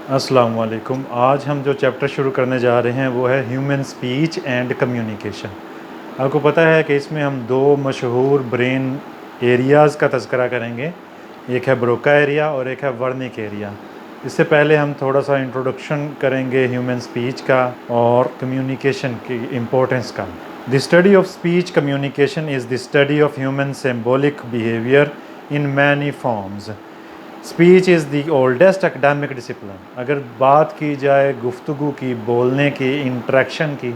अस्सलाम वालेकुम। आज हम जो चैप्टर शुरू करने जा रहे हैं वो है ह्यूमन स्पीच एंड कम्युनिकेशन। आपको पता है कि इसमें हम दो मशहूर ब्रेन एरियाज़ का तज़करा करेंगे, एक है ब्रोका एरिया और एक है वर्निक एरिया। इससे पहले हम थोड़ा सा इंट्रोडक्शन करेंगे ह्यूमन स्पीच का और कम्युनिकेशन की इम्पोर्टेंस का। The study of speech communication is the study of human symbolic behaviour in many forms. Speech is the oldest academic discipline. अगर बात की जाए गुफ्तगू की, बोलने की, इंट्रैक्शन की,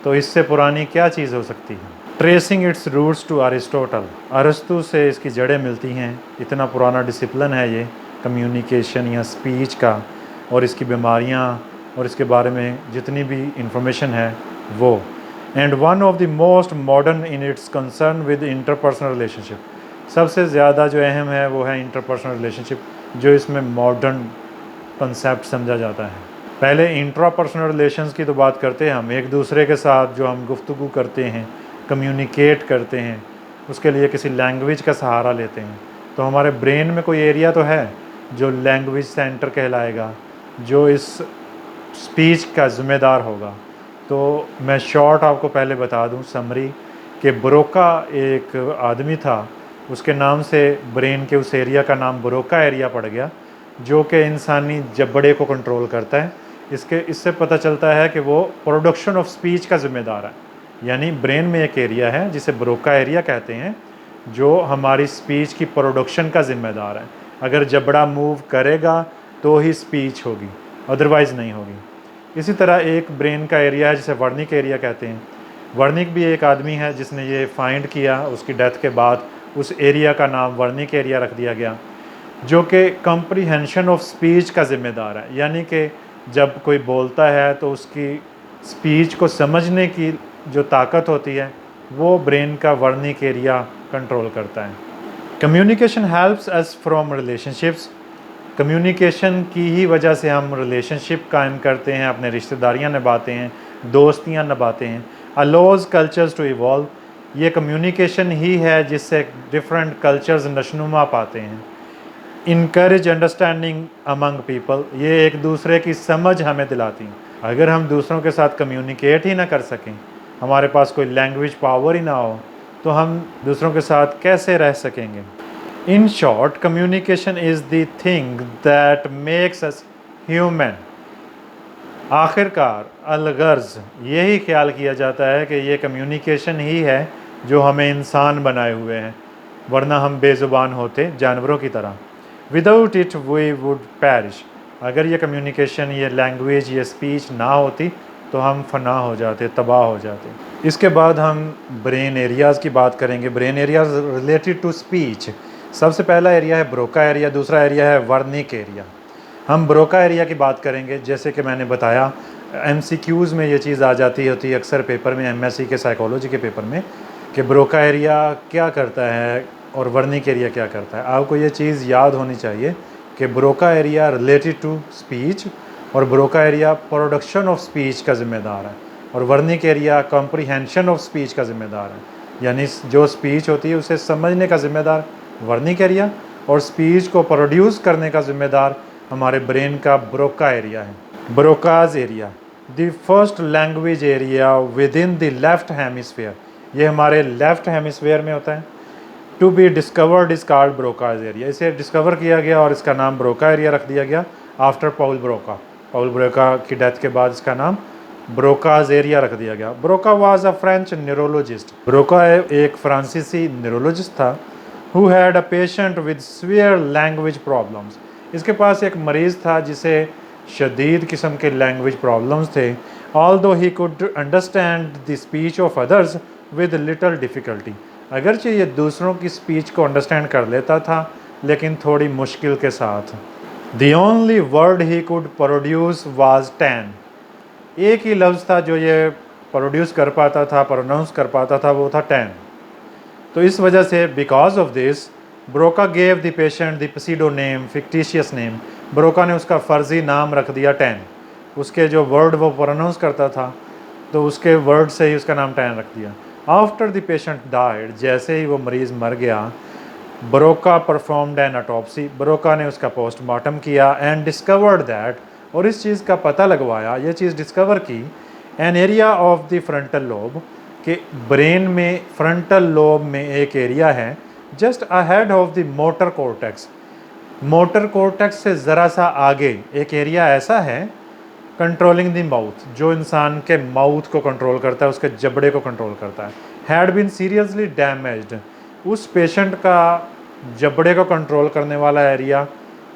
तो इससे पुरानी क्या चीज़ हो सकती है। Tracing its roots to Aristotle, अरस्तु से इसकी जड़ें मिलती हैं। इतना पुराना डिसिप्लिन है ये कम्युनिकेशन या स्पीच का, और इसकी बीमारियाँ और इसके बारे में जितनी भी इंफॉर्मेशन है वो। And one of the most modern in its concern with interpersonal relationship. सबसे ज़्यादा जो अहम है वो है इंटरपर्सनल रिलेशनशिप, जो इसमें मॉडर्न कंसेप्ट समझा जाता है। पहले इंट्रापर्सनल रिलेशंस की तो बात करते हैं, हम एक दूसरे के साथ जो हम गुफ्तगू करते हैं, कम्युनिकेट करते हैं, उसके लिए किसी लैंग्वेज का सहारा लेते हैं। तो हमारे ब्रेन में कोई एरिया तो है जो लैंग्वेज सेंटर कहलाएगा, जो इस स्पीच का ज़िम्मेदार होगा। तो मैं शॉर्ट आपको पहले बता दूं समरी कि ब्रोका एक आदमी था, उसके नाम से ब्रेन के उस एरिया का नाम ब्रोका एरिया पड़ गया, जो कि इंसानी जबड़े को कंट्रोल करता है। इससे पता चलता है कि वो प्रोडक्शन ऑफ स्पीच का ज़िम्मेदार है। यानी ब्रेन में एक एरिया है जिसे ब्रोका एरिया कहते हैं, जो हमारी स्पीच की प्रोडक्शन का ज़िम्मेदार है। अगर जबड़ा मूव करेगा तो ही स्पीच होगी, अदरवाइज़ नहीं होगी। इसी तरह एक ब्रेन का एरिया है जिसे वर्निक एरिया कहते हैं। वर्निक भी एक आदमी है जिसने ये फाइंड किया, उसकी डेथ के बाद उस एरिया का नाम वर्निक एरिया रख दिया गया, जो कि कॉम्प्रीहेंशन ऑफ स्पीच का ज़िम्मेदार है। यानी कि जब कोई बोलता है तो उसकी स्पीच को समझने की जो ताकत होती है वो ब्रेन का वर्निक एरिया कंट्रोल करता है। Communication helps us from relationships. Communication की ही वजह से हम रिलेशनशिप कायम करते हैं, अपने रिश्तेदारियां निभाते हैं, दोस्तियां निभाते हैं। अलोज कल्चर्स टू इवॉल्व, ये कम्युनिकेशन ही है जिससे डिफरेंट कल्चर्स नशनुमा पाते हैं। इनकरेज अंडरस्टैंडिंग अमंग पीपल, ये एक दूसरे की समझ हमें दिलाती हैं। अगर हम दूसरों के साथ कम्युनिकेट ही ना कर सकें, हमारे पास कोई लैंग्वेज पावर ही ना हो, तो हम दूसरों के साथ कैसे रह सकेंगे। In short, communication is the thing that makes us human. आखिरकार अलगर्ज यही ख्याल किया जाता है कि ये कम्युनिकेशन ही है जो हमें इंसान बनाए हुए हैं, वरना हम बेज़ुबान होते जानवरों की तरह। Without it we would perish. अगर ये कम्युनिकेशन, ये लैंग्वेज, ये स्पीच ना होती तो हम फना हो जाते, तबाह हो जाते। इसके बाद हम ब्रेन एरियाज़ की बात करेंगे। Brain areas related to speech. सबसे पहला एरिया है ब्रोका एरिया, दूसरा एरिया है वर्निक एरिया। हम ब्रोका एरिया की बात करेंगे। जैसे कि मैंने बताया, MCQs में ये चीज़ आ जाती होती है अक्सर पेपर में, MSc के साइकोलॉजी के पेपर में, कि ब्रोका एरिया क्या करता है और वर्निक एरिया क्या करता है। आपको ये चीज़ याद होनी चाहिए कि Broca area related to speech और Broca area production of speech का ज़िम्मेदार है, और Wernicke area comprehension of speech का ज़िम्मेदार है। यानी जो स्पीच होती है उसे समझने का ज़िम्मेदार वर्निक एरिया, और स्पीच को प्रोड्यूस करने का ज़िम्मेदार हमारे ब्रेन का ब्रोका एरिया है। Broca's area, the first language area within the left hemisphere, ये हमारे लेफ्ट हेमिस्फेयर में होता है। To be discovered is called Broca's area, इसे डिस्कवर किया गया और इसका नाम ब्रोका एरिया रख दिया गया after Paul Broca. Paul Broca की डेथ के बाद इसका नाम ब्रोकाज एरिया रख दिया गया। Broca was a French neurologist. Broca एक फ्रांसीसी न्यूरोलॉजिस्ट था who had a patient with severe language problems. इसके पास एक मरीज़ था जिसे शदीद किस्म के लैंग्वेज प्रॉब्लम्स थे। Although he could understand the speech of others with little difficulty, अगरचे ये दूसरों की स्पीच को अंडरस्टैंड कर लेता था लेकिन थोड़ी मुश्किल के साथ। The only word he could produce was tan, एक ही लफ्ज़ था जो ये प्रोड्यूस कर पाता था, प्रोनाउंस कर पाता था, वो था टैन। तो इस वजह से because of this Broca gave the patient the pseudo name, fictitious name. Broca ने उसका फ़र्ज़ी नाम रख दिया टैन। उसके जो वर्ड वो प्रोनाउंस करता था तो उसके वर्ड से ही उसका नाम टैन रख दिया। आफ्टर द पेशेंट डाइड, जैसे ही वो मरीज़ मर गया, Broca performed N autopsy, Broca ने उसका पोस्टमार्टम किया एंड डिस्कवर्ड दैट और इस चीज़ का पता लगवाया, ये चीज़ डिस्कवर की, an area of the frontal lobe, कि ब्रेन में फ्रंटल लोब में एक एरिया है just ahead of the motor cortex. Motor cortex से ज़रा सा आगे एक एरिया ऐसा है कंट्रोलिंग द माउथ, जो इंसान के माउथ को कंट्रोल करता है, उसके जबड़े को कंट्रोल करता है, हैड बीन सीरियसली डैमेज्ड। उस पेशेंट का जबड़े को कंट्रोल करने वाला एरिया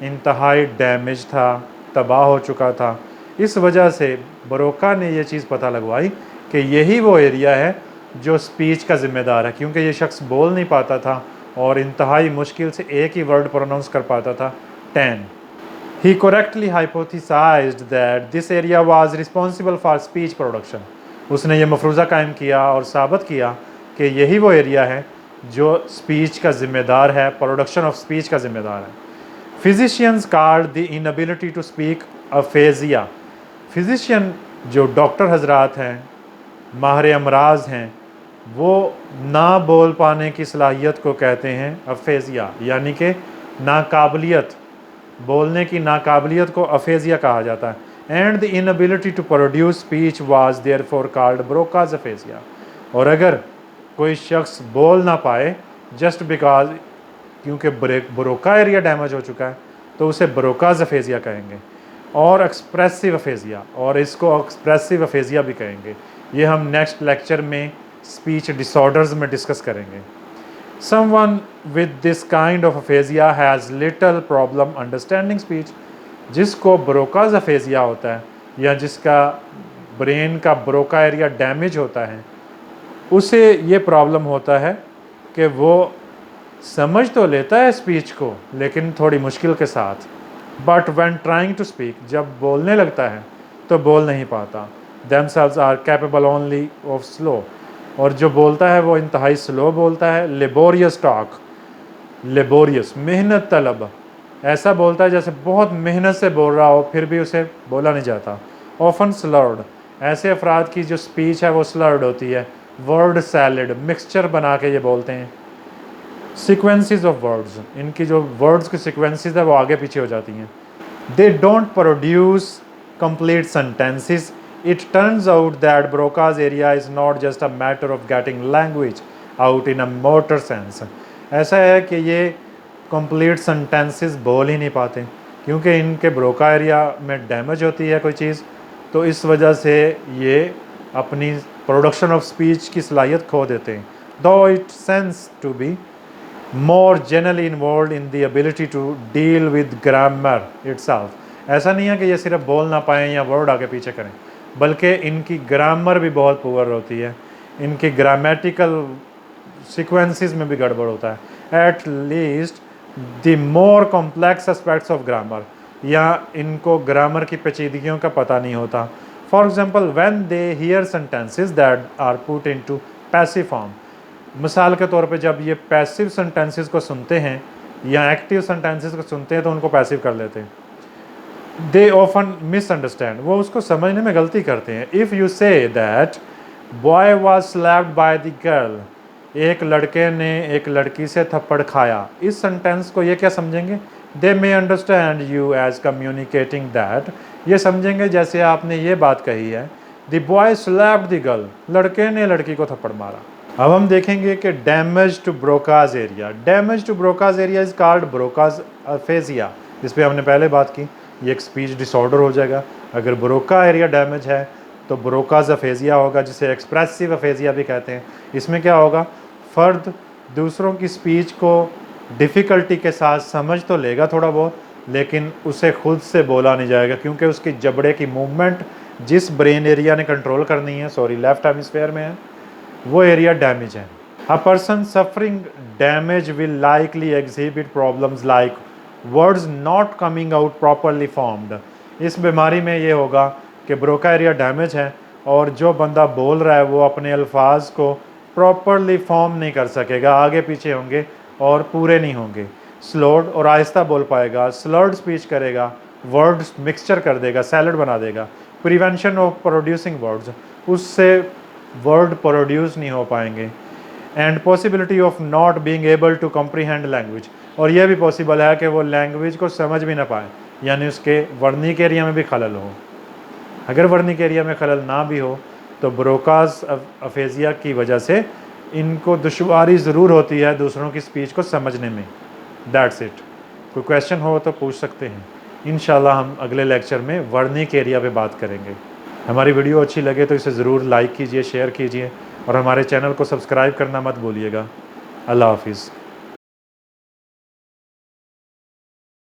इंतहाई डैमेज था, तबाह हो चुका था। इस वजह से बरोका ने ये चीज़ पता लगवाई कि यही वो एरिया है जो स्पीच का ज़िम्मेदार है, क्योंकि ये शख्स बोल नहीं पाता था और इंतहाई मुश्किल से एक ही वर्ड प्रोनाउंस कर पाता था, 10। He correctly hypothesized that this area was responsible for speech production. उसने ये मफरूज़ा कायम किया और साबित किया कि यही वो एरिया है जो स्पीच का ज़िम्मेदार है, प्रोडक्शन ऑफ स्पीच का ज़िम्मेदार है। Physicians called the inability to speak aphasia. Physician जो डॉक्टर हजरात हैं, माहिर अमराज हैं, वो ना बोल पाने की सलाहियत को कहते हैं अफेजिया, यानी कि नाकाबिलियत, बोलने की नाकाबिलियत को अफेजिया कहा जाता है। And the inability to produce speech was therefore called Broca's aphasia. और अगर कोई शख्स बोल ना पाए जस्ट बिकॉज, क्योंकि ब्रोका एरिया डैमेज हो चुका है, तो उसे ब्रोकाज अफेजिया कहेंगे। और एक्सप्रेसिव अफेजिया, और इसको एक्सप्रेसिव अफेजिया भी कहेंगे। ये हम नेक्स्ट लेक्चर में स्पीच डिसऑर्डर्स में डिस्कस करेंगे। Someone with this kind of aphasia has little problem understanding speech. जिसको ब्रोकाज अफेजिया होता है या जिसका ब्रेन का ब्रोका एरिया डैमेज होता है, उसे ये प्रॉब्लम होता है कि वो समझ तो लेता है स्पीच को, लेकिन थोड़ी मुश्किल के साथ। But when trying to speak, जब बोलने लगता है तो बोल नहीं पाता। themselves are capable only of slow, और जो बोलता है वो इंतहाई स्लो बोलता है। लेबोरियस टॉक, लेबोरियस मेहनत तलब, ऐसा बोलता है जैसे बहुत मेहनत से बोल रहा हो फिर भी उसे बोला नहीं जाता। ऑफन स्लर्ड, ऐसे अफराद की जो स्पीच है वो स्लर्ड होती है। वर्ड सैलड, मिक्सचर बना के ये बोलते हैं। सीक्वेंसेस ऑफ वर्ड्स, इनकी जो वर्ड्स की सीक्वेंसेस है वो आगे पीछे हो जाती हैं। They don't produce complete sentences. It turns out that Broca's area is not just a matter of getting language out in a motor sense. ऐसा है कि ये complete sentences बोल ही नहीं पाते, क्योंकि इनके ब्रोका एरिया में डैमेज होती है कोई चीज़, तो इस वजह से ये अपनी प्रोडक्शन ऑफ स्पीच की सलाहियत खो देते हैं। Though it tends to be more generally involved in the ability to deal with grammar itself. ऐसा नहीं है कि ये सिर्फ बोल ना पाएँ या वर्ड आगे पीछे करें, बल्कि इनकी ग्रामर भी बहुत पुअर होती है, इनकी ग्रामेटिकल सीक्वेंसेस में भी गड़बड़ होता है। At least the more complex aspects of grammar, या इनको ग्रामर की पेचीदगियों का पता नहीं होता। For example when they hear sentences that are put into passive form, मिसाल के तौर पे जब ये पैसिव सेंटेंसेस को सुनते हैं या एक्टिव सेंटेंसेस को सुनते हैं तो उनको पैसिव कर लेते हैं। दे ऑफन मिसअंडरस्टैंड, वो उसको समझने में गलती करते हैं। If you say that boy was slapped by the girl, एक लड़के ने एक लड़की से थप्पड़ खाया, इस सेंटेंस को ये क्या समझेंगे? They may understand you as communicating that, ये समझेंगे जैसे आपने ये बात कही है, the boy slapped the girl, लड़के ने लड़की को थप्पड़ मारा। अब हम देखेंगे कि damage to Broca's area, damage to Broca's area is called Broca's aphasia, जिस पे हमने पहले बात की। ये एक स्पीच डिसऑर्डर हो जाएगा। अगर ब्रोका एरिया डैमेज है तो ब्रोकाज अफेजिया होगा, जिसे एक्सप्रेसिव अफेजिया भी कहते हैं। इसमें क्या होगा, फ़र्द दूसरों की स्पीच को डिफ़िकल्टी के साथ समझ तो लेगा थोड़ा बहुत, लेकिन उसे खुद से बोला नहीं जाएगा, क्योंकि उसकी जबड़े की मूवमेंट जिस ब्रेन एरिया ने कंट्रोल करनी है, सॉरी लेफ्ट हेमिस्फेयर में है, वो एरिया डैमेज है। A person suffering damage will likely exhibit problems like words not coming out properly formed. इस बीमारी में ये होगा कि ब्रोका एरिया डैमेज है और जो बंदा बोल रहा है वो अपने अल्फाज को प्रॉपरली फॉर्म नहीं कर सकेगा, आगे पीछे होंगे और पूरे नहीं होंगे। स्लोड और आहिस्ता बोल पाएगा, स्लर्ड स्पीच करेगा, वर्ड्स मिक्सचर कर देगा, सैलड बना देगा। प्रिवेंशन ऑफ प्रोड्यूसिंग वर्ड्स, उससे वर्ड प्रोड्यूस नहीं हो पाएंगे। And possibility of not being able to comprehend language, और यह भी पॉसिबल है कि वो लैंग्वेज को समझ भी ना पाए, यानी उसके वर्निक एरिया में भी खलल हो। अगर वर्निक एरिया में खलल ना भी हो तो ब्रोकास अफेजिया की वजह से इनको दुश्वारी ज़रूर होती है दूसरों की स्पीच को समझने में। That's it. कोई क्वेश्चन हो तो पूछ सकते हैं। इंशाल्लाह हम अगले लेक्चर में वर्निक एरिया पे बात करेंगे। हमारी वीडियो अच्छी लगे तो इसे ज़रूर लाइक कीजिए, शेयर कीजिए और हमारे चैनल को सब्सक्राइब करना मत भूलिएगा। अल्लाह हाफिज़।